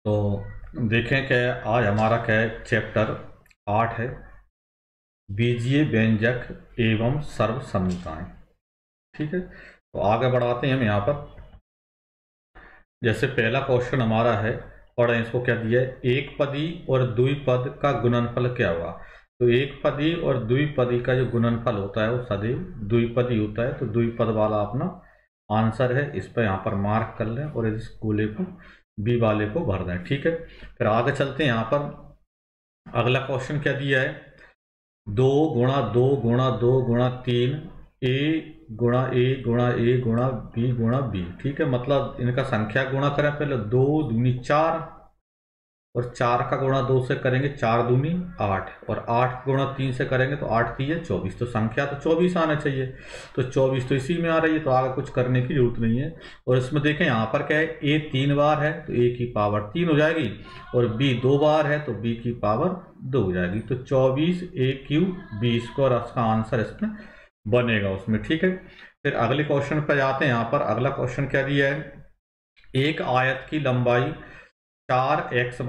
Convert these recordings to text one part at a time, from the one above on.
तो देखें कि आज हमारा क्या है, चैप्टर 8 है, बीजीय व्यंजक एवं सर्व समूहताएं। ठीक है, तो आगे बढ़ाते हैं हम यहाँ पर। जैसे पहला क्वेश्चन हमारा है, पढ़ें इसको। क्या दिया है, एक पदी और द्विपद का गुणनफल क्या होगा। तो एक पदी और द्विपदी का जो गुणनफल होता है वो सदैव द्विपदी होता है। तो द्विपद वाला अपना आंसर है, इस पर यहाँ पर मार्क कर लें और इस गोले को बी वाले को भर दें। ठीक है, फिर आगे चलते हैं। यहाँ पर अगला क्वेश्चन क्या दिया है, 2 गुणा 2 गुणा 2 गुणा 3 ए गुणा ए गुणा ए गुणा बी गुणा बी। ठीक है, मतलब इनका संख्या गुणा करें पहले, 2 दूनी 4 और 4 का गुणा 2 से करेंगे 4 दूनी 8 और 8 गुणा 3 से करेंगे तो 8 3 24। तो संख्या तो 24 आना चाहिए, तो 24 तो इसी में आ रही है, तो आगे कुछ करने की जरूरत नहीं है। और इसमें देखें यहाँ पर क्या है, ए 3 बार है तो ए की पावर 3 हो जाएगी, और बी 2 बार है तो बी की पावर 2 हो जाएगी। तो 24 ए क्यूब बी स्क्वायर इसका आंसर इसमें बनेगा उसमें। ठीक है, फिर अगले क्वेश्चन पर जाते हैं। यहाँ पर अगला क्वेश्चन क्या दिया है, एक आयत की लंबाई 4x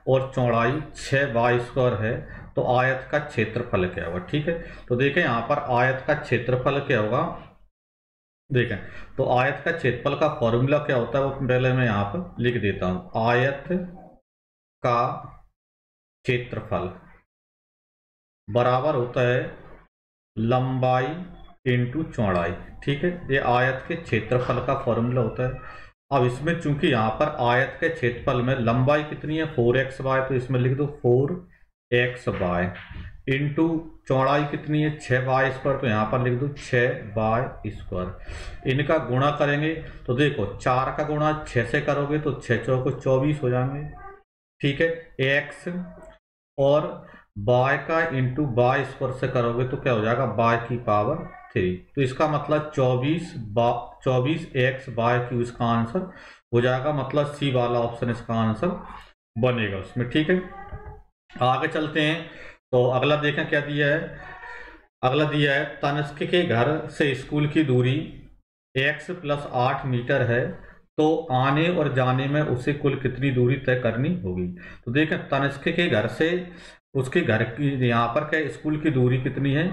और चौड़ाई 6y² है, तो आयत का क्षेत्रफल क्या होगा। ठीक है, तो देखें यहाँ पर आयत का क्षेत्रफल क्या होगा। देखें, तो आयत का क्षेत्रफल का फॉर्मूला क्या होता है वो पहले मैं यहाँ पर लिख देता हूं। आयत का क्षेत्रफल बराबर होता है लंबाई इंटू चौड़ाई। ठीक है, ये आयत के क्षेत्रफल का फॉर्मूला होता है। अब इसमें चूंकि यहाँ पर आयत के क्षेत्रफल में लंबाई कितनी है 4x/, तो इसमें लिख दो 4x/, इंटू चौड़ाई कितनी है 6y², तो यहाँ पर लिख दो 6y²। इनका गुणा करेंगे तो देखो 4 का गुणा 6 से करोगे तो 6 चौको 24 हो जाएंगे। ठीक है, x और y का इंटू y² से करोगे तो क्या हो जाएगा y की पावर 3। तो इसका मतलब 24x/3 इसका आंसर हो जाएगा, मतलब सी वाला ऑप्शन इसका आंसर बनेगा उसमें। ठीक है, आगे चलते हैं। तो अगला देखें क्या दिया है। अगला दिया है, तनिष्क के घर से स्कूल की दूरी x + 8 मीटर है, तो आने और जाने में उसे कुल कितनी दूरी तय करनी होगी। तो देखें, तनिष्क के घर से उसके घर की यहाँ पर क्या है, स्कूल की दूरी कितनी है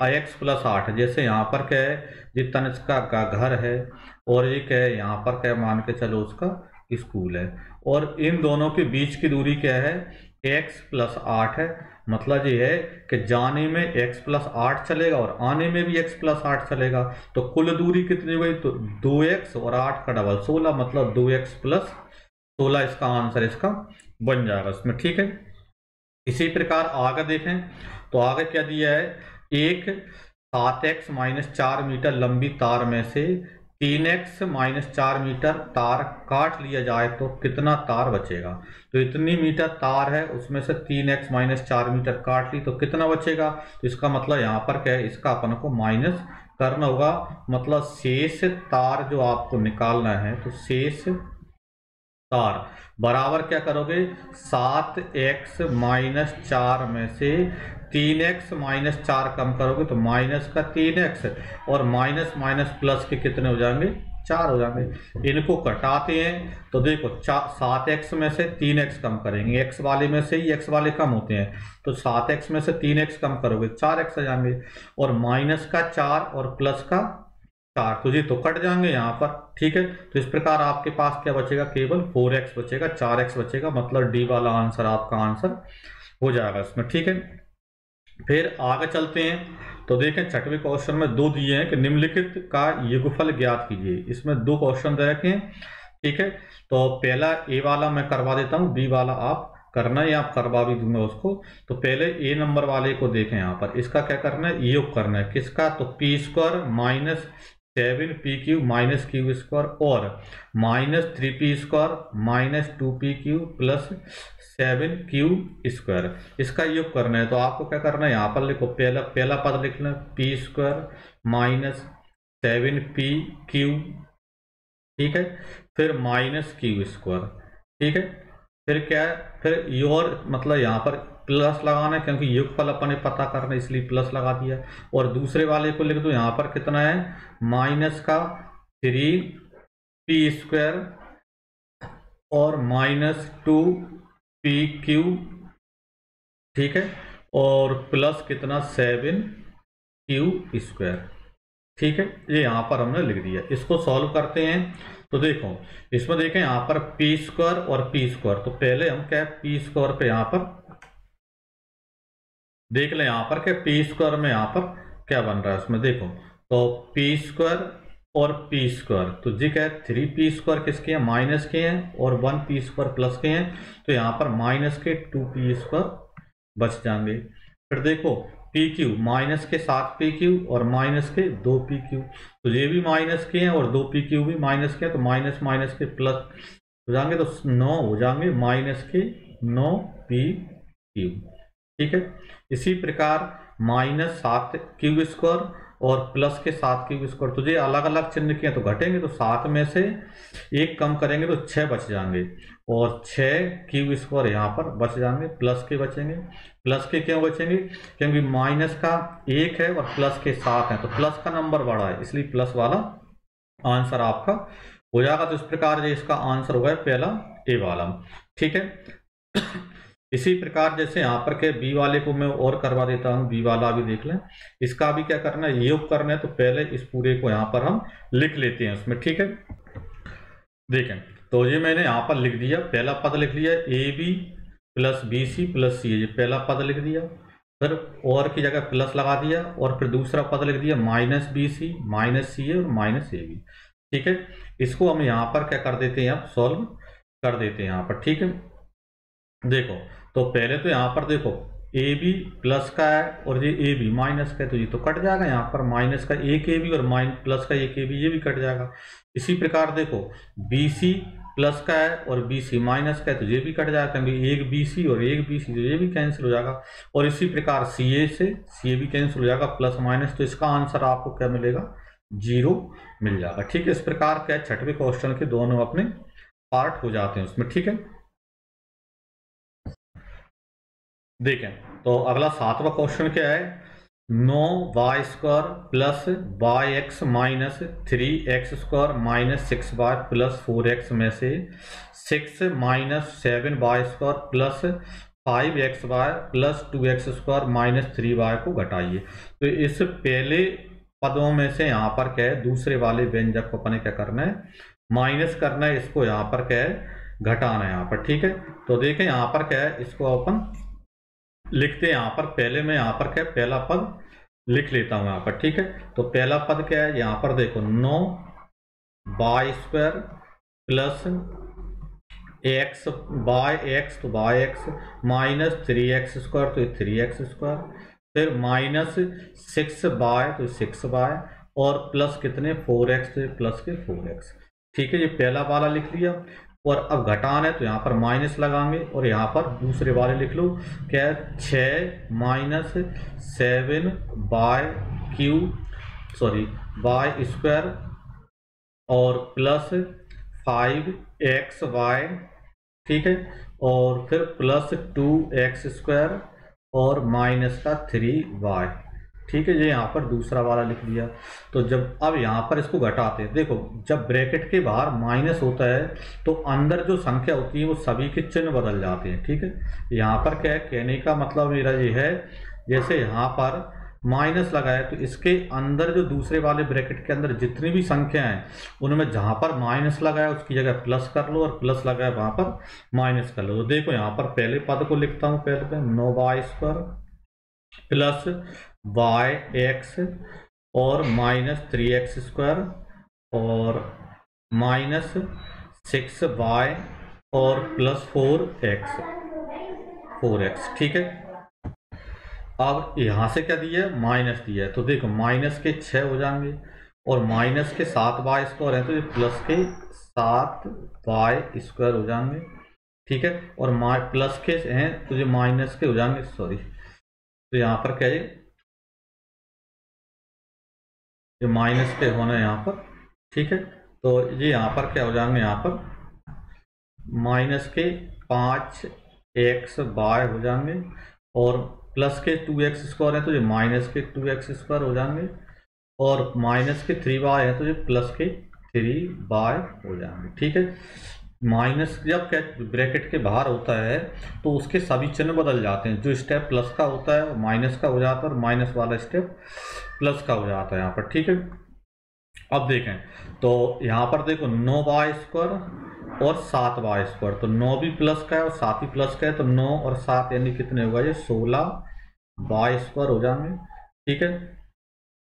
x + 8। जैसे यहाँ पर क्या है, ये तनिष्क का घर है और ये क्या है, यहाँ पर क्या मान के चलो उसका स्कूल है, और इन दोनों के बीच की दूरी क्या है x + 8 है। मतलब ये है कि जाने में x + 8 चलेगा और आने में भी x + 8 चलेगा, तो कुल दूरी कितनी हुई, तो 2x और 8 का डबल 16, मतलब 2x + 16 इसका आंसर इसका बन जाएगा इसमें। ठीक है, इसी प्रकार आगे देखें तो आगे क्या दिया है, एक 7x - 4 मीटर लंबी तार में से 3x - 4 मीटर तार काट लिया जाए तो कितना तार बचेगा। तो इतनी मीटर तार है, उसमें से 3x - 4 मीटर काट ली तो कितना बचेगा। तो इसका मतलब यहाँ पर क्या है, इसका अपन को माइनस करना होगा, मतलब शेष तार जो आपको निकालना है, तो शेष तार बराबर क्या करोगे, 7x - 4 में से 3x - 4 कम करोगे तो माइनस का 3x, और माइनस माइनस प्लस के कितने हो जाएंगे, 4 हो जाएंगे। इनको घटाते हैं तो देखो 7x में से 3x कम करेंगे, x वाले में से ही x वाले कम होते हैं, तो 7x में से 3x कम करोगे 4x आ जाएंगे, और माइनस का 4 और प्लस का 4, तो जी तो कट जाएंगे यहाँ पर। ठीक है, तो इस प्रकार आपके पास क्या बचेगा, केवल 4x बचेगा, 4x बचेगा, मतलब डी वाला आंसर आपका आंसर हो जाएगा इसमें। ठीक है, फिर आगे चलते हैं। तो देखें, छठवें क्वेश्चन में 2 दिए हैं कि निम्नलिखित का योगफल ज्ञात कीजिए। इसमें 2 क्वेश्चन दे रखे हैं। ठीक है, तो पहला ए वाला मैं करवा देता हूँ, बी वाला आप करना है या आप करवा भी दूंगा उसको। तो पहले ए नंबर वाले को देखें, यहाँ पर इसका क्या करना है, योग करना है किसका, तो p² - 7p³ - q² और -3p² - 2p³ + 7q², इसका योग करना है। तो आपको क्या करना है, यहाँ पर लिखो, पहला पद लिख लें p² - 7p³। ठीक है, फिर -q²। ठीक है, फिर क्या है, फिर योर, मतलब यहाँ पर प्लस लगाना है क्योंकि योगफल अपन ने पता करना है, इसलिए प्लस लगा दिया। और दूसरे वाले को लिख दो, यहाँ पर कितना है, -3p² और -2pq, ठीक है, और प्लस कितना 7q², ठीक है। ये यहाँ पर हमने लिख दिया। इसको सॉल्व करते हैं तो देखो इसमें देखें यहाँ पर p² और p², तो पहले हम क्या p² पे यहाँ पर देख लें, यहाँ पर क्या p² में यहाँ पर क्या बन रहा है इसमें देखो, तो p² और p², तो जी क्या है 3p² किसके हैं माइनस के हैं और 1p² प्लस के हैं, तो यहाँ पर माइनस के 2p² बच जाएंगे। फिर देखो PQ माइनस के 7pq और माइनस के 2pq, तो ये भी माइनस के हैं और 2pq भी माइनस के हैं, तो माइनस माइनस के प्लस हो जाएंगे, तो 9 हो जाएंगे माइनस के 9pq, ठीक है। इसी प्रकार -7q² और प्लस के 7q², तो ये अलग अलग चिन्ह के हैं तो घटेंगे, तो 7 में से एक कम करेंगे तो 6 बच जाएंगे और 6q² यहाँ पर बच जाएंगे, प्लस के बचेंगे। प्लस के क्यों बचेंगे, क्योंकि माइनस का 1 है और प्लस के 7 है, तो प्लस का नंबर बड़ा है, इसलिए प्लस वाला आंसर आपका हो जाएगा। तो इस प्रकार ये इसका आंसर होगा पहला ए वाला, ठीक है। इसी प्रकार जैसे यहाँ पर के बी वाले को मैं और करवा देता हूँ, बी वाला भी देख लें। इसका भी क्या करना है, योग करना है, तो पहले इस पूरे को यहाँ पर हम लिख लेते हैं उसमें, ठीक है। देखें तो ये मैंने यहाँ पर लिख दिया, पहला पद लिख लिया AB + BC + CA, ये पहला पद लिख दिया। फिर और की जगह प्लस लगा दिया और फिर दूसरा पद लिख दिया -BC -CA और -AB, ठीक है। इसको हम यहाँ पर क्या कर देते हैं, अब सॉल्व कर देते हैं यहाँ पर, ठीक है। देखो तो पहले तो यहाँ पर देखो AB प्लस का है और ये AB माइनस का है, तो ये तो कट जाएगा, यहाँ पर माइनस का 1 AB और प्लस का 1 AB, ये भी कट जाएगा। इसी प्रकार देखो BC प्लस का है और BC माइनस का है, तो ये भी कट जाएगा, क्योंकि एक BC और एक BC, तो ये भी कैंसिल हो जाएगा। और इसी प्रकार CA से CA भी कैंसिल हो जाएगा, प्लस माइनस, तो इसका आंसर आपको क्या मिलेगा 0 मिल जाएगा, ठीक है। इस प्रकार क्या छठवें क्वेश्चन के दोनों अपने पार्ट हो जाते हैं उसमें, ठीक है। देखें तो अगला 7वां क्वेश्चन क्या है, 9y² plus yx minus 3x² - 6y plus 4x में से 6 - 7y² plus 5xy plus 2x² - 3y को घटाइए। तो इस पहले पदों में से यहाँ पर क्या है, दूसरे वाले व्यंजक को अपने क्या करना है, माइनस करना है, इसको यहाँ पर क्या है घटाना है यहाँ पर, ठीक है। तो देखें यहाँ पर क्या है, इसको अपन लिखते हैं यहाँ पर, पहले मैं यहाँ पर क्या है पहला पद लिख लेता हूँ यहाँ पर, ठीक है। तो पहला पद क्या है, यहाँ पर देखो 9y² plus x by x, तो बाय x माइनस 3x², तो 3x², फिर -6y, तो 6y, और प्लस कितने 4x, तो प्लस के 4x, ठीक है। ये पहला वाला लिख लिया और अब घटाना है तो यहाँ पर माइनस लगाएंगे और यहाँ पर दूसरे वाले लिख लो, क्या है 6 - 7y² और प्लस 5xy, ठीक है, और फिर प्लस 2x² और माइनस का 3y, ठीक है। ये यहाँ पर दूसरा वाला लिख दिया। तो जब अब यहाँ पर इसको घटाते हैं, देखो जब ब्रैकेट के बाहर माइनस होता है तो अंदर जो संख्या होती है वो सभी के चिन्ह बदल जाते हैं, ठीक है। यहाँ पर क्या है, कहने का मतलब मेरा ये है, जैसे यहाँ पर माइनस लगाया तो इसके अंदर जो दूसरे वाले ब्रैकेट के अंदर जितनी भी संख्या है उनमें जहाँ पर माइनस लगाया उसकी जगह प्लस कर लो और प्लस लगाया वहाँ पर माइनस कर लो। तो देखो यहाँ पर पहले पद को लिखता हूँ, पहले पे 9y² प्लस yx और -3x² और -6y और प्लस 4x, ठीक है। अब यहाँ से क्या दिया है, माइनस दिया है, तो देखो माइनस के 6 हो जाएंगे और माइनस के 7y² है, तो ये प्लस के 7y² हो जाएंगे, ठीक है। और प्लस के हैं तो ये माइनस के हो जाएंगे, सॉरी, तो यहाँ पर क्या है, ये माइनस के होना है यहाँ पर, ठीक है। तो ये यहाँ पर क्या हो जाएंगे, यहाँ पर माइनस के 5xy हो जाएंगे और प्लस के 2x² है तो ये माइनस के 2x² हो जाएंगे और माइनस के 3y है तो ये प्लस के 3y हो जाएंगे, ठीक है। माइनस जब ब्रैकेट के बाहर होता है तो उसके सभी चिन्ह बदल जाते हैं। जो स्टेप प्लस का होता है वो माइनस का हो जाता है और माइनस वाला स्टेप प्लस का हो जाता है यहाँ पर, ठीक है। अब देखें तो यहाँ पर देखो 9y² और 7y², तो 9 भी प्लस का है और 7 भी प्लस का है, तो 9 और 7 यानी कितने होगा, ये 16y² हो जाएंगे, ठीक है।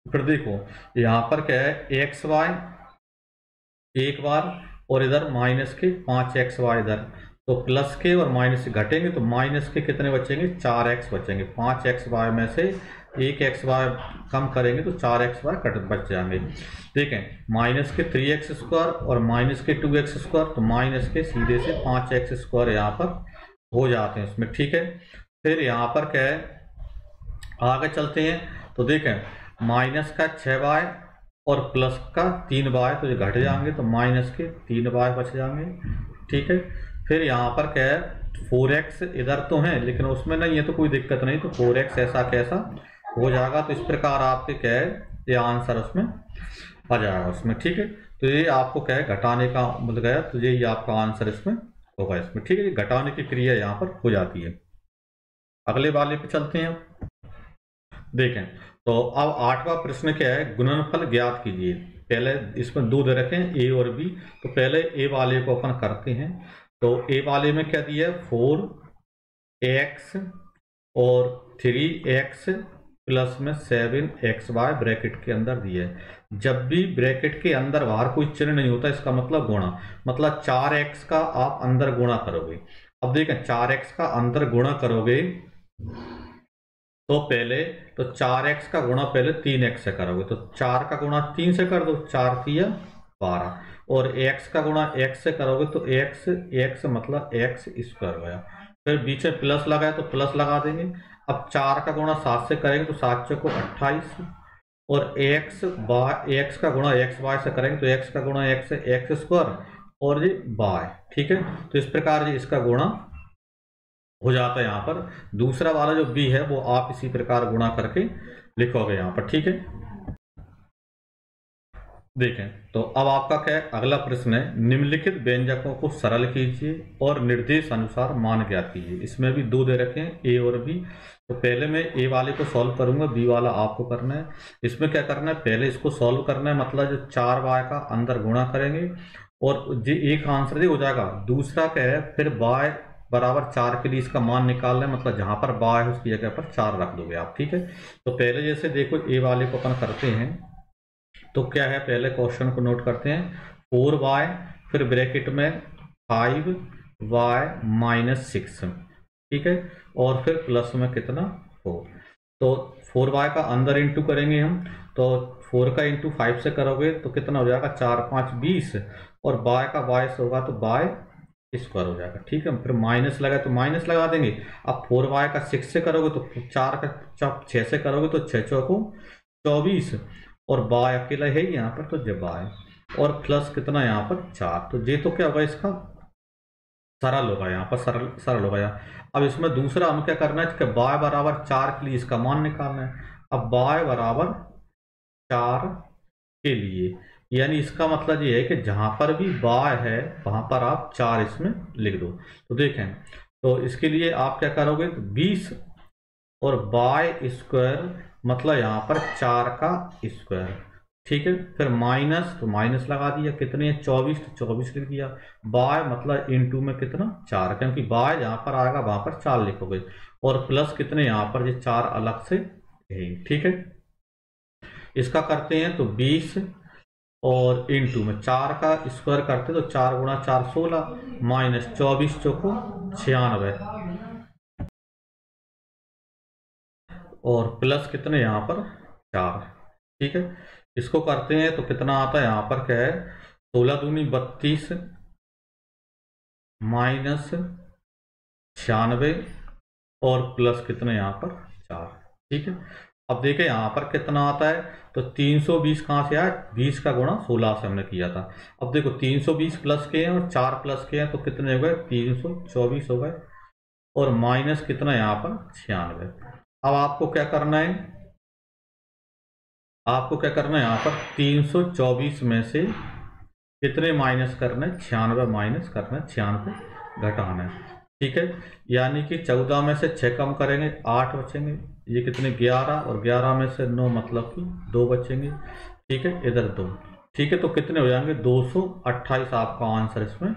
फिर देखो यहाँ पर क्या है, xy एक बार और इधर माइनस के 5xy इधर, तो प्लस के और माइनस के घटेंगे तो माइनस के कितने बचेंगे, 4x बचेंगे। 5xy में से 1xy कम करेंगे तो 4xy बच जाएंगे। देखें माइनस के 3x² और माइनस के 2x², तो माइनस के सीधे से 5x² यहाँ पर हो जाते हैं उसमें, ठीक है। फिर यहाँ पर क्या है, आगे चलते हैं तो देखें माइनस का 6y और प्लस का 3y, तो ये घट जाएंगे तो माइनस के 3y बच जाएंगे, ठीक है। फिर यहाँ पर क्या है, 4x इधर तो है लेकिन उसमें नहीं है तो कोई दिक्कत नहीं, तो 4x ऐसा कैसा हो जाएगा। तो इस प्रकार आपके क्या है, ये आंसर उसमें आ जाएगा उसमें, ठीक है। तो ये आपको क्या है, घटाने का मिल गया, तो यही आपका आंसर इसमें होगा इसमें, ठीक है। ये घटाने की क्रिया यहाँ पर हो जाती है। अगले वाले पे चलते हैं। देखें तो अब 8वां प्रश्न क्या है, गुणनफल ज्ञात कीजिए। पहले इसमें दो दे रखे हैं, ए और बी, तो पहले ए वाले को अपन करते हैं। तो ए वाले में क्या दिया है, 4x और 3x प्लस में 7xy ब्रैकेट के अंदर दिया है। जब भी ब्रैकेट के अंदर बाहर कोई चिन्ह नहीं होता इसका मतलब गुणा, मतलब 4x का आप अंदर गुणा करोगे। अब देखें 4x का अंदर गुणा करोगे तो पहले तो 4x का गुणा पहले 3x से करोगे, तो 4 का गुणा 3 से कर दो, 4 3 12, और x का गुणा x से करोगे तो x मतलब x² हो गया। फिर बीच में प्लस लगाए तो प्लस लगा देंगे। अब 4 का गुणा 7 से करेंगे तो 7 चौको 28, और x का गुणा xy से करेंगे तो x का गुणा x² और ये y, ठीक है। तो इस प्रकार ये इसका गुणा हो जाता है यहाँ पर। दूसरा वाला जो b है वो आप इसी प्रकार गुणा करके लिखोगे यहाँ पर, ठीक है। देखें तो अब आपका क्या है, अगला प्रश्न है, निम्नलिखित व्यंजकों को सरल कीजिए और निर्देश अनुसार मान ज्ञात कीजिए। इसमें भी दो दे रखे हैं, ए और बी। तो पहले मैं ए वाले को सॉल्व करूंगा, बी वाला आपको करना है। इसमें क्या करना है, पहले इसको सॉल्व करना है, मतलब जो 4y का अंदर गुणा करेंगे और जो एक आंसर हो जाएगा। दूसरा क्या है, फिर y बराबर 4 के लिए इसका मान निकालना है, मतलब जहां पर y है उसकी जगह पर 4 रख दोगे आप, ठीक है। तो पहले जैसे देखो ए वाले को अपन करते हैं, तो क्या है, पहले क्वेश्चन को नोट करते हैं, 4y फिर ब्रैकेट में 5y - 6, ठीक है, और फिर प्लस में कितना 4। तो 4y का अंदर इंटू करेंगे हम, तो 4 का इंटू 5 से करोगे तो कितना हो जाएगा, 4 5 20, और y का y से होगा तो y² हो जाएगा, ठीक है। फिर माइनस लगा तो माइनस लगा देंगे। अब 4y का 6 से करोगे तो 4 का 6 से करोगे तो 6 चौको 24, और y अकेला है यहाँ पर तो जब y, और प्लस कितना यहाँ पर 4, तो ये तो क्या होगा, इसका सरल होगा यहाँ पर, सरल होगा यहाँ। अब इसमें दूसरा हम क्या करना है कि y बराबर 4 के लिए इसका मान निकालना है। अब y बराबर 4 के लिए, यानी इसका मतलब ये है कि जहां पर भी y है वहां पर आप 4 इसमें लिख दो। तो देखें तो इसके लिए आप क्या करोगे, तो 20 और y² मतलब यहाँ पर 4 का स्क्वायर, ठीक है। फिर माइनस, तो माइनस लगा दिया, कितने 24, तो 24 लिख दिया। y मतलब इनटू में कितना 4, क्योंकि y जहां पर आएगा वहां पर 4 लिखोगे, और प्लस कितने यहाँ पर ये 4 अलग से है, ठीक है। इसका करते हैं तो 20 और इनटू में 4 का स्क्वायर करते तो 4 गुणा 4 16, माइनस 24 चौको 96, और प्लस कितने यहाँ पर 4, ठीक है। इसको करते हैं तो कितना आता है, यहाँ पर क्या है, 16 दूनी 32 माइनस 96 और प्लस कितने यहाँ पर 4, ठीक है। अब देखें यहाँ पर कितना आता है, तो 320 कहाँ से आया, 20 का गुणा 16 से हमने किया था। अब देखो 320 प्लस के हैं और 4 प्लस के हैं, तो कितने हो गए, 324 हो गए, और माइनस कितना यहाँ पर 96। अब आपको क्या करना है, आपको क्या करना है, यहाँ पर 324 में से कितने माइनस करना है, 96 माइनस करना है, 96 घटाना है। ठीक है, यानी कि 14 में से 6 कम करेंगे 8 बचेंगे, ये कितने 11, और 11 में से 9 मतलब कि 2 बचेंगे। ठीक है, इधर 2। ठीक है, तो कितने हो जाएंगे 228 आपका आंसर इसमें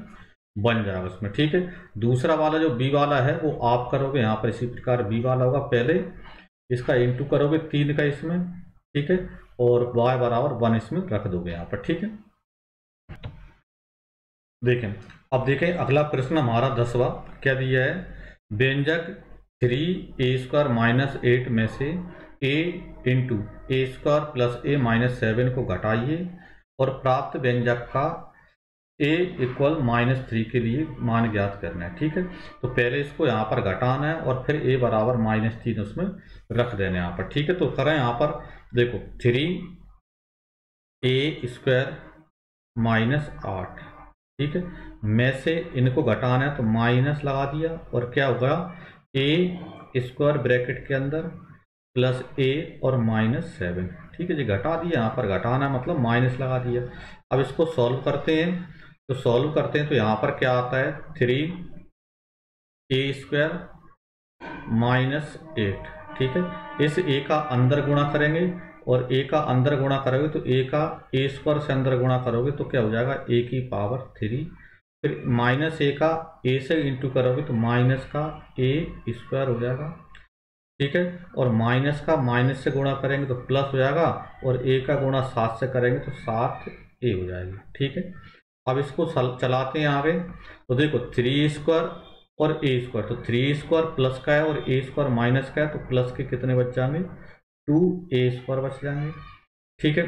बन जाएगा उसमें। ठीक है, दूसरा वाला जो बी वाला है वो आप करोगे यहाँ पर इसी प्रकार, बी वाला होगा पहले इसका इंटू करोगे 3 का इसमें। ठीक है, और y बराबर 1 इसमें रख दोगे यहाँ पर। ठीक है, देखें अब देखें अगला प्रश्न हमारा 10वां क्या दिया है, व्यंजक 3a² माइनस 8 में से a into a² plus a minus 7 को घटाइए और प्राप्त व्यंजक का a इक्वल -3 के लिए मान ज्ञात करना है। ठीक है, तो पहले इसको यहाँ पर घटाना है और फिर a बराबर -3 उसमें रख देना है यहाँ पर। ठीक है, तो करें यहाँ पर देखो 3a² माइनस 8। ठीक है, में से इनको घटाना है तो माइनस लगा दिया और क्या होगा a² ब्रैकेट के अंदर प्लस a और -7। ठीक है जी, घटा दिया, यहाँ पर घटाना मतलब माइनस लगा दिया। अब इसको सॉल्व करते हैं, तो सॉल्व करते हैं तो यहाँ पर क्या आता है 3a² माइनस 8। ठीक है, इस a का अंदर गुणा करेंगे और a का अंदर गुणा करोगे तो a का a² से अंदर गुणा करोगे तो क्या हो जाएगा a की पावर 3, फिर माइनस a का a से इंटू करोगे तो माइनस का a² हो जाएगा। ठीक है, और माइनस का माइनस से गुणा करेंगे तो प्लस हो जाएगा और a का गुणा 7 से करेंगे तो 7a हो जाएगी। ठीक है, अब इसको चलाते हैं आगे, तो देखो 3a² और a², तो 3a² प्लस का है और a² माइनस का है, तो प्लस के कितने बच जाएंगे 2a² बच जाएंगे। ठीक है,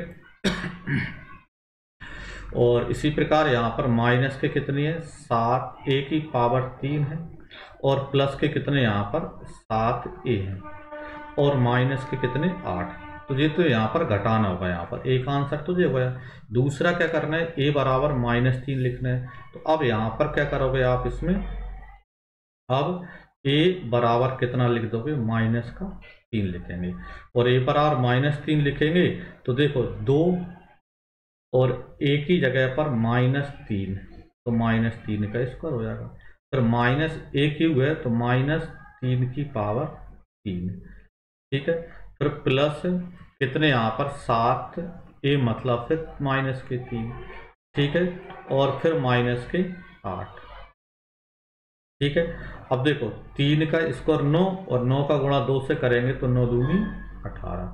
और इसी प्रकार यहाँ पर माइनस के कितने हैं 7a की पावर 3 है और प्लस के कितने यहाँ पर 7a हैं और माइनस के कितने 8। तो ये तो यहाँ पर घटाना होगा, यहाँ पर एक आंसर तो ये हुआ। दूसरा क्या करना है a बराबर -3 लिखना है, तो अब यहाँ पर क्या करोगे आप इसमें, अब a बराबर कितना लिख दोगे -3 लिखेंगे और a बराबर -3 लिखेंगे तो देखो 2 और a की जगह पर -3, तो -3 का स्क्वायर हो जाएगा, फिर -a³ है तो -3 की पावर 3। ठीक है, फिर प्लस कितने यहाँ पर 7a मतलब फिर -3। ठीक है, और फिर -8। ठीक है, अब देखो 3 का स्क्वायर 9 और 9 का गुणा 2 से करेंगे तो 9 दूनी 18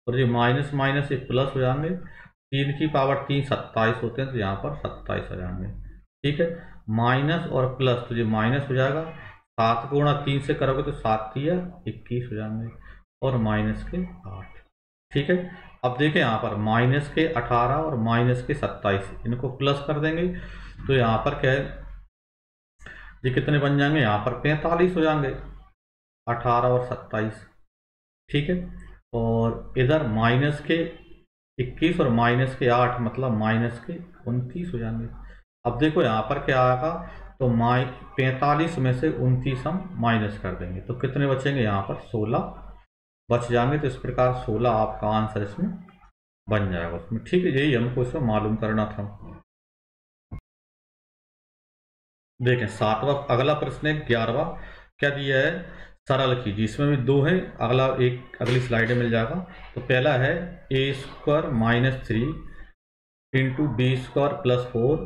और ये माइनस माइनस ये प्लस हो जाएंगे, 3 की पावर 3 27 होते हैं तो यहाँ पर 27 आ जाएंगे। ठीक है, माइनस और प्लस तो ये माइनस हो जाएगा, 7 गुणा 3 से करोगे तो 7 3 21 हो जाएंगे और माइनस के 8। ठीक है, अब देखें यहाँ पर माइनस के 18 और माइनस के 27 इनको प्लस कर देंगे तो यहाँ पर क्या है ये कितने बन जाएंगे, यहाँ पर 45 हो जाएंगे 18 और 27। ठीक है, और इधर माइनस के 21 और माइनस के 8 मतलब माइनस के 29 हो जाएंगे। अब देखो यहाँ पर क्या आएगा, तो 45 में से 29 हम माइनस कर देंगे तो कितने बचेंगे, यहाँ पर 16 बच जाएंगे। तो इस प्रकार 16 आपका आंसर इसमें बन जाएगा उसमें। ठीक है, यही हमको इसमें मालूम करना था। देखें 7वां अगला प्रश्न है 11वां क्या दिया है, सरल कीजिए, इसमें भी 2 है, अगला एक अगली स्लाइड में मिल जाएगा। तो पहला है a² -3 into b² plus 4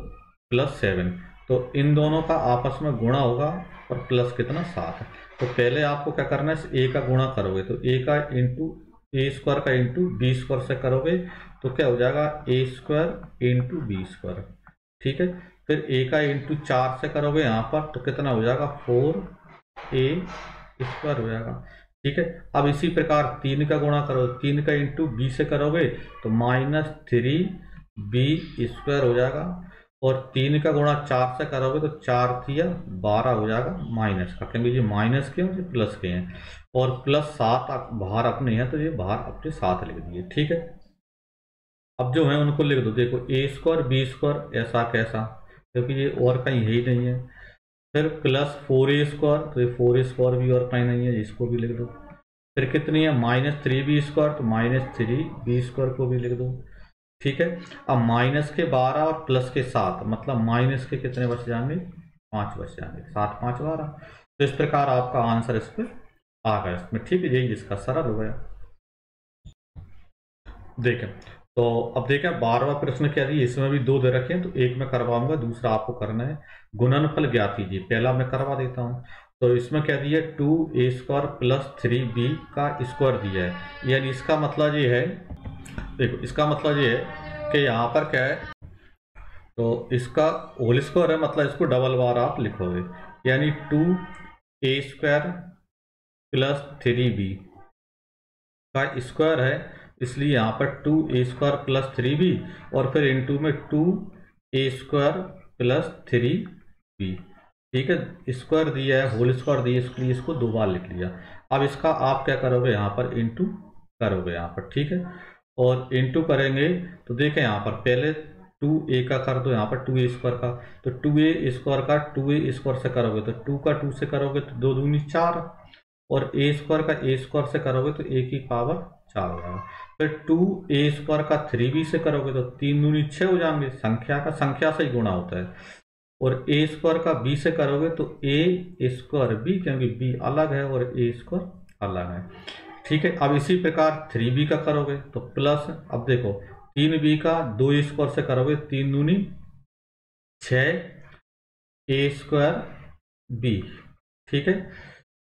plus 7, तो इन दोनों का आपस में गुणा होगा और प्लस कितना 7 है। तो पहले आपको क्या करना है, a का गुणा करोगे तो a का इंटू a² का इंटू b² से करोगे तो क्या हो जाएगा a² इंटू b²। ठीक है, फिर a का इंटू 4 से करोगे यहाँ पर तो कितना हो जाएगा 4a² हो जाएगा। ठीक है, अब इसी प्रकार 3 का गुणा करो, 3 का इंटू b से करोगे तो -3b² हो जाएगा और 3 का गुणा 4 से करोगे तो 4 3 12 हो जाएगा माइनस का, क्योंकि ये माइनस के हैं प्लस के हैं और प्लस 7 बाहर अपने हैं तो ये बाहर अपने साथ लिख दिए। ठीक है, अब जो है उनको लिख दो, देखो a² b² ऐसा कैसा, क्योंकि ये और कहीं है ही नहीं है। फिर प्लस 4a² तो ये 4a² भी और कहीं नहीं है, इसको भी लिख दो। फिर कितनी है -3b² तो -3b² को भी लिख दो। ठीक है। अब माइनस के 12 और प्लस के 7, मतलब माइनस के कितने बच जाएंगे, 5 बच जाएंगे, 7 5 12। तो इस प्रकार आपका आंसर इस पर आ गया इसमें, ठीक है। यही इसका सरल हो गया। देखें तो अब देखें 12वां प्रश्न क्या दिया, इसमें भी 2 दे रखे हैं, तो एक मैं करवाऊंगा, दूसरा आपको करना है। गुणनफल ज्ञात कीजिए, पहला मैं करवा देता हूं। तो इसमें क्या दिया, 2a² + 3b का स्क्वायर दिया है। यानी इसका मतलब ये है, देखो इसका मतलब ये है कि यहाँ पर क्या है, तो इसका होल स्क्वायर है, मतलब इसको डबल बार आप लिखोगे, यानी 2a² + 3b का स्क्वायर है, इसलिए यहाँ पर 2a² + 3b और फिर इनटू में 2a² + 3b, ठीक है। स्क्वायर दिया है, होल स्क्वायर दिया है, इसलिए इसको 2 बार लिख लिया। अब इसका आप क्या करोगे, यहाँ पर इंटू करोगे यहाँ पर, ठीक है। और इंटू करेंगे तो देखें यहाँ पर पहले 2a का कर दो, यहाँ पर 2a² का, तो 2a² का 2a² से करोगे तो 2 का 2 से करोगे तो 2 दूनी 4, और a² का a² से करोगे तो a की पावर 4 हो जाएगा। फिर 2a² का 3b से करोगे तो 3 दूनी 6 हो जाएंगे, संख्या का संख्या से ही गुणा होता है। और a² का b से करोगे तो a² b, क्योंकि b अलग है और a² अलग है, ठीक है। अब इसी प्रकार 3b का करोगे तो प्लस, अब देखो 3b का 2a² से करोगे 3 दूनी 6 a² b, ठीक है।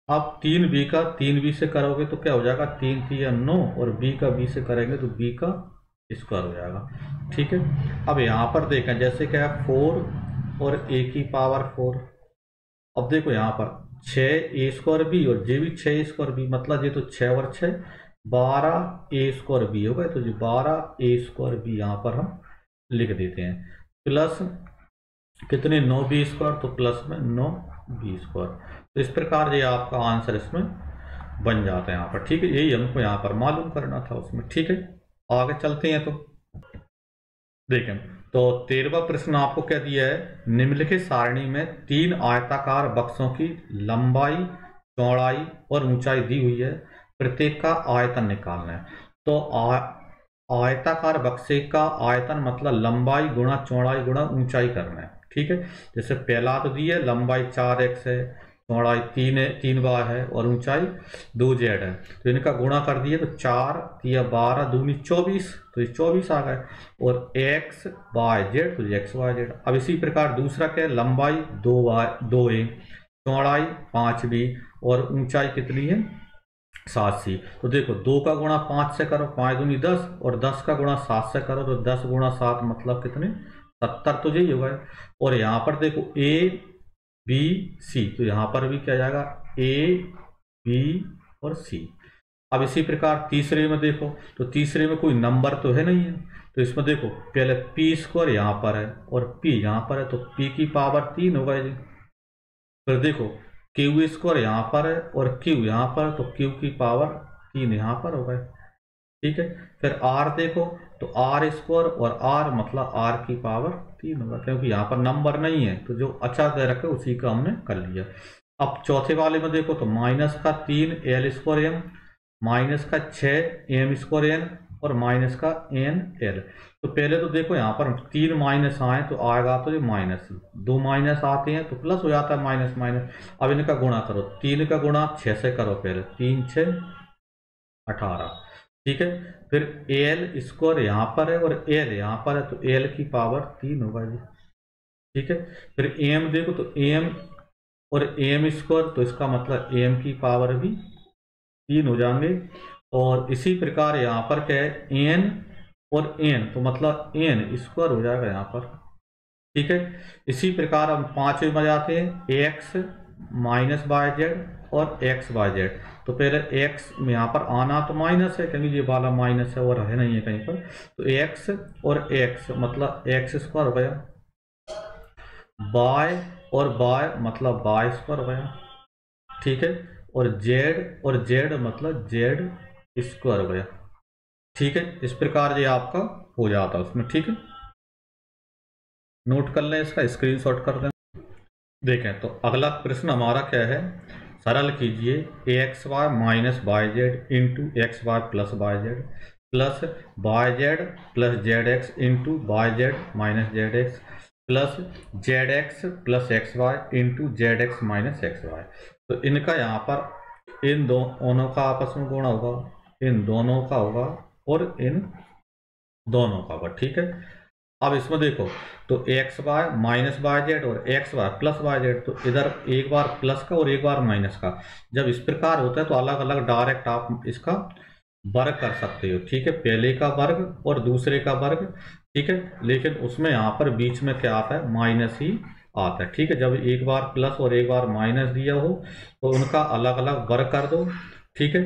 अब 3b का 3b से करोगे तो क्या हो जाएगा, 3 3 9, और b का b से करेंगे तो b का स्क्वायर हो जाएगा, ठीक है। अब यहाँ पर देखें जैसे क्या है 4 और a की पावर 4। अब देखो यहाँ पर 6a² b और ये भी 6a² b, मतलब ये तो 6 और 6 12a² b होगा, तो जो 12a² b यहाँ पर हम लिख देते हैं, प्लस कितने 9b², तो प्लस में 9b²। तो इस प्रकार ये आपका आंसर इसमें बन जाता है यहाँ पर, ठीक है। यही हमको यहाँ पर मालूम करना था उसमें, ठीक है। आगे चलते हैं तो देखें तो 13वां प्रश्न आपको क्या दिया है, निम्नलिखित सारणी में 3 आयताकार बक्सों की लंबाई, चौड़ाई और ऊंचाई दी हुई है, प्रत्येक का आयतन निकालना है। तो आयताकार बक्से का आयतन मतलब लंबाई गुणा चौड़ाई गुणा ऊंचाई करना है, ठीक है। जैसे पहला तो दिया लंबाई 4x है, चौड़ाई 3 बार है और ऊंचाई 2z है, तो इनका गुणा कर दिए तो 4 या 12 दूनी 24, तो ये 24 आ गए, और x y z तो x y z। अब इसी प्रकार दूसरा क्या है, लंबाई 2a, चौड़ाई 5b और ऊंचाई कितनी है 7c। तो देखो 2 का गुणा 5 से करो, 5 दूनी 10, और 10 का गुणा 7 से करो तो 10 गुणा 7 मतलब कितने 70, तो यही होगा। और यहाँ पर देखो a b c, तो यहाँ पर भी क्या जाएगा a b और c। अब इसी प्रकार तीसरे में देखो, तो तीसरे में कोई नंबर तो है नहीं है, तो इसमें देखो पहले p² यहाँ पर है और p यहाँ पर है, तो p की पावर 3 होगा जी। फिर देखो q² यहाँ पर है और q यहाँ पर, तो q की पावर 3 यहाँ पर होगा, ठीक है। फिर r देखो तो r² और r मतलब r की पावर 3 होगा, क्योंकि यहाँ पर नंबर नहीं है, तो जो अच्छा दे रखे उसी का हमने कर लिया। अब चौथे वाले में देखो तो माइनस का 3 l² m, माइनस का 6 m² n और माइनस का n l। तो पहले तो देखो यहाँ पर 3 माइनस आए तो आएगा तो ये माइनस, 2 माइनस आते हैं तो प्लस हो जाता है, माइनस माइनस। अब इनका गुणा करो, 3 का गुणा 6 से करो, पहले 3 6 18, ठीक है। फिर l² यहाँ पर है और l यहाँ पर है, तो l की पावर 3 होगा जी, ठीक है। फिर m देखो तो m और m², तो इसका मतलब m की पावर भी 3 हो जाएंगे। और इसी प्रकार यहाँ पर क्या है n और n, तो मतलब n² हो जाएगा यहाँ पर, ठीक है। इसी प्रकार हम 5वें में जाते हैं x माइनस वाई जेड और x वाई जेड। तो पहले x में यहाँ पर आना तो माइनस है, क्योंकि ये वाला माइनस है और है नहीं है कहीं पर, तो x और x मतलब x² हो गया, y और y मतलब y² हो गया, ठीक है। और z मतलब z² हो गया, ठीक है। इस प्रकार ये आपका हो जाता है उसमें, ठीक है। नोट कर लें, इसका स्क्रीनशॉट कर दें। देखें तो अगला प्रश्न हमारा क्या है, सरल कीजिए ax y minus Y Z into X Y plus Y Z. Plus Y Z plus Z X into Y Z minus Z X plus Z X plus X Y into Z X minus X Y. तो इनका यहाँ पर इन दोनों का आपस में गुणा होगा, इन दोनों का होगा और इन दोनों का होगा। ठीक है, अब इसमें देखो तो X Y minus Y Z और X Y plus Y Z, तो इधर एक बार प्लस का और एक बार माइनस का। जब इस प्रकार होता है तो अलग अलग डायरेक्ट आप इसका वर्ग कर सकते हो। ठीक है, पहले का वर्ग और दूसरे का वर्ग। ठीक है, लेकिन उसमें यहाँ पर बीच में क्या आता है, माइनस ही आता है। ठीक है, जब एक बार प्लस और एक बार माइनस दिया हो तो उनका अलग अलग वर्ग कर दो। ठीक है,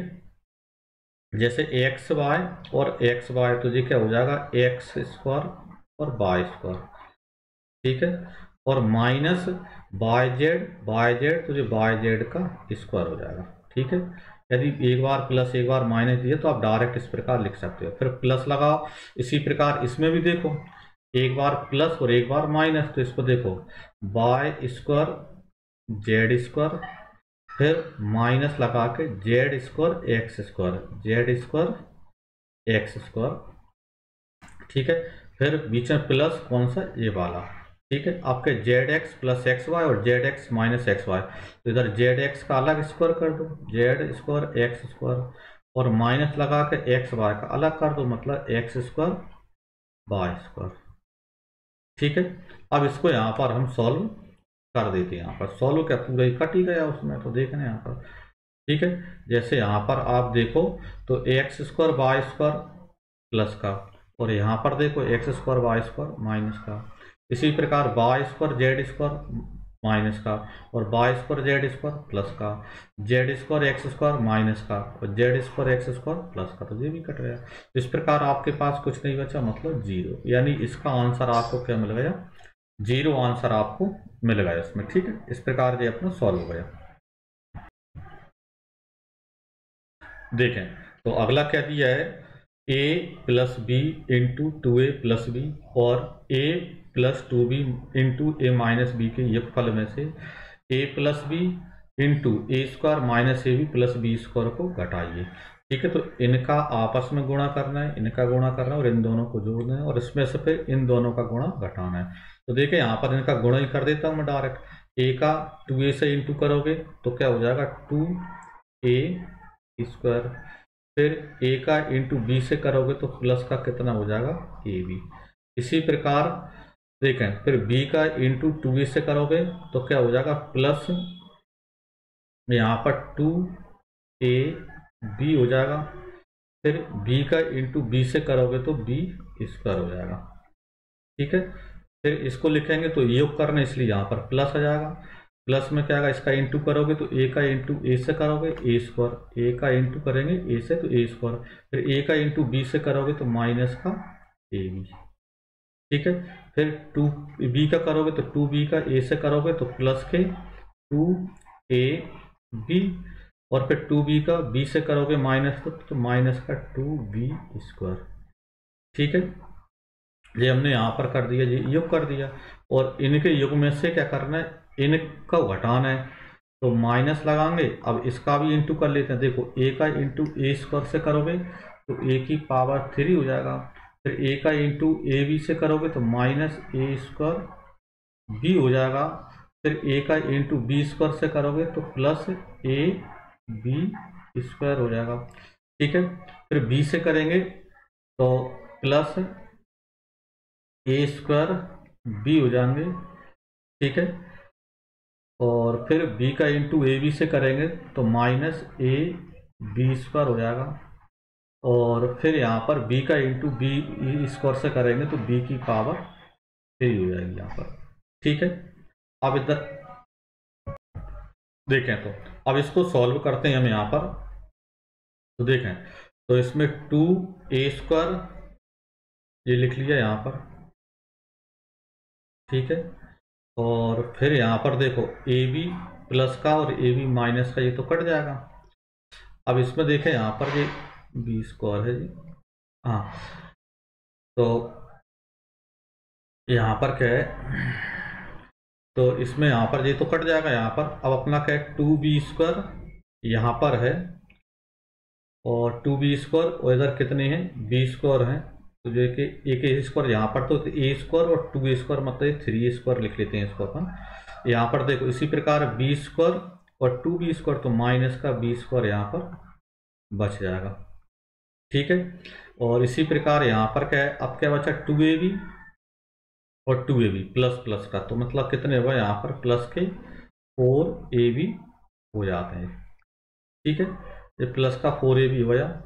जैसे एक्स वाई और एक्स वाई, तो ये क्या हो जाएगा, एक्स स्क्वायर और वाई स्क्वायर। ठीक है, और माइनस वाई जेड तो जो वाई जेड का स्क्वायर हो जाएगा। ठीक है, यदि एक बार प्लस एक बार माइनस दिए तो आप डायरेक्ट इस प्रकार लिख सकते हो, फिर प्लस लगाओ। इसी प्रकार इसमें भी देखो, एक बार प्लस और एक बार माइनस, तो इसको देखो वाई स्क्वायर जेड स्क्वायर, फिर माइनस लगा के जेड स्क्वायर एक्स स्क्वायर। ठीक है, फिर बीच में प्लस कौन सा, ये वाला। ठीक है, आपके Z X plus X Y और Z X minus X Y, तो इधर जेड एक्स का अलग स्क्वायर कर दो, जेड स्क्वायर एक्स स्क्वायर, और माइनस लगा के एक्स वाई का अलग कर दो, मतलब एक्स स्क्वायर वाई स्क्वायर। ठीक है, अब इसको यहाँ पर हम सॉल्व कर देते हैं। यहाँ पर सॉल्व क्या, पूरा ही कट ही गया उसमें, तो देखना यहाँ पर। ठीक है, जैसे यहाँ पर आप देखो तो X square Y square plus का, और यहाँ पर देखो X square Y square minus का। इसी प्रकार Y square Z square minus का, और Y square Z square plus का, Z square X square minus का, और Z square X square plus का, तो ये भी कट गया। इस प्रकार आपके पास कुछ नहीं बचा, मतलब जीरो, यानी इसका आंसर आपको क्या मिल गया, जीरो आंसर आपको मिल गया इसमें। ठीक है, इस प्रकार ये अपना सॉल्व हो गया। देखें तो अगला क्या दिया है, a plus B into 2a plus B और a plus 2b into A minus B के योगफल में से a plus B into A square minus A B plus B square को घटाइए। ठीक है, तो इनका आपस में गुणा करना है, इनका गुणा करना है और इन दोनों को जोड़ना है, और इसमें से फिर इन दोनों का गुणा घटाना है। तो देखिए यहाँ पर इनका गुणा ही कर देता हूँ मैं डायरेक्ट। a का 2a से इंटू करोगे तो क्या हो जाएगा, 2a स्क्वायर, फिर a का इंटू बी से करोगे तो प्लस का कितना हो जाएगा, ए बी। इसी प्रकार देखें, फिर b का इंटू 2a से करोगे तो क्या हो जाएगा, प्लस यहाँ पर 2ab हो जाएगा, फिर b का इंटू बी से करोगे तो b स्क्वायर हो जाएगा। ठीक है, फिर इसको लिखेंगे तो योग करना, इसलिए यहाँ पर प्लस आ जाएगा। प्लस में क्या आएगा, इसका इंटू करोगे तो a का इंटू ए से करोगे ए स्क्वायर, a का इंटू करेंगे a से तो ए स्क्वायर, फिर a का इंटू बी से करोगे तो माइनस का ए बी। ठीक है, फिर 2b का करोगे तो 2b का a से करोगे तो प्लस के 2ab, और फिर 2b का b से करोगे माइनस तो माइनस का 2b स्क्वायर। ठीक है, ये हमने यहाँ पर कर दिया, ये योग कर दिया, और इनके योग में से क्या करना है, इनका घटाना है, तो माइनस लगाएंगे। अब इसका भी इंटू कर लेते हैं, देखो a का इंटू ए स्क्वायर से करोगे तो a की पावर 3 हो जाएगा, फिर a का इंटू ए बी से करोगे तो माइनस ए स्क्वायर बी हो जाएगा, फिर a का इंटू बी स्क्वायर से करोगे तो प्लस ए बी स्क्वायर हो जाएगा। ठीक है, फिर b से करेंगे तो प्लस ए स्क्वायर बी हो जाएंगे। ठीक है, और फिर b का इंटू ए बी से करेंगे तो माइनस ए बी स्क्वायर हो जाएगा, और फिर यहाँ पर b का इंटू बी स्क्वायर से करेंगे तो b की पावर 3 हो जाएगी यहाँ पर। ठीक है, अब इधर देखें तो अब इसको सॉल्व करते हैं हम यहाँ पर। तो देखें तो इसमें 2a स्क्वायर ये लिख लिया यहाँ पर। ठीक है, और फिर यहाँ पर देखो ए बी प्लस का और ए बी माइनस का ये तो कट जाएगा। अब इसमें देखें यहाँ पर ये बी स्क्वायर है जी, हाँ, तो यहाँ पर क्या है, तो इसमें यहाँ पर ये तो कट जाएगा यहाँ पर। अब अपना क्या है, 2b स्क्वायर यहाँ पर है और 2b² और इधर कितने हैं, b² हैं, तो जो कि एक ए स्क्वायर यहाँ पर, तो a² और 2a² मतलब 3a² लिख लेते हैं इसको अपन। यहाँ पर देखो इसी प्रकार b² और 2b² तो माइनस का b² यहाँ पर बच जाएगा, ठीक है। और इसी प्रकार यहाँ पर क्या है, अब क्या बचा 2ab और 2ab प्लस प्लस का, तो मतलब कितने हुआ यहाँ पर प्लस के 4ab हो जाते हैं, ठीक है। ये प्लस का 4ab हो जाए।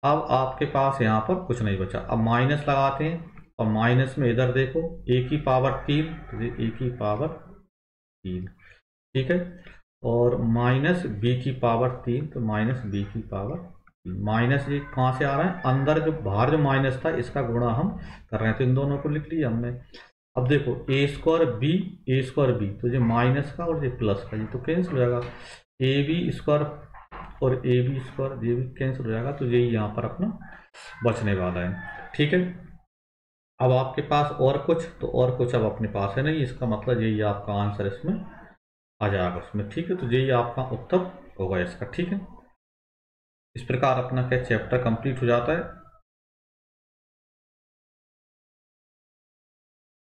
अब आपके पास यहाँ पर कुछ नहीं बचा, अब माइनस लगाते हैं और माइनस में इधर देखो a की पावर 3, तो ये a की पावर 3, ठीक है। और माइनस b की पावर 3, तो माइनस b की पावर 3। माइनस ये कहाँ से आ रहा है, अंदर जो बाहर जो माइनस था इसका गुणा हम कर रहे हैं, तो इन दोनों को लिख लिया हमने। अब देखो a² b, तो ये माइनस का और ये प्लस का, ये तो कैंसिल हो जाएगा, ab² और ab² ये भी कैंसिल हो जाएगा, तो यही यहाँ पर अपना बचने वाला है, ठीक है। अब आपके पास और कुछ, तो और कुछ अब अपने पास है नहीं, इसका मतलब यही आपका आंसर इसमें आ जाएगा उसमें, ठीक है। तो यही आपका उत्तर होगा इसका, ठीक है। इस प्रकार अपना क्या चैप्टर कंप्लीट हो जाता है।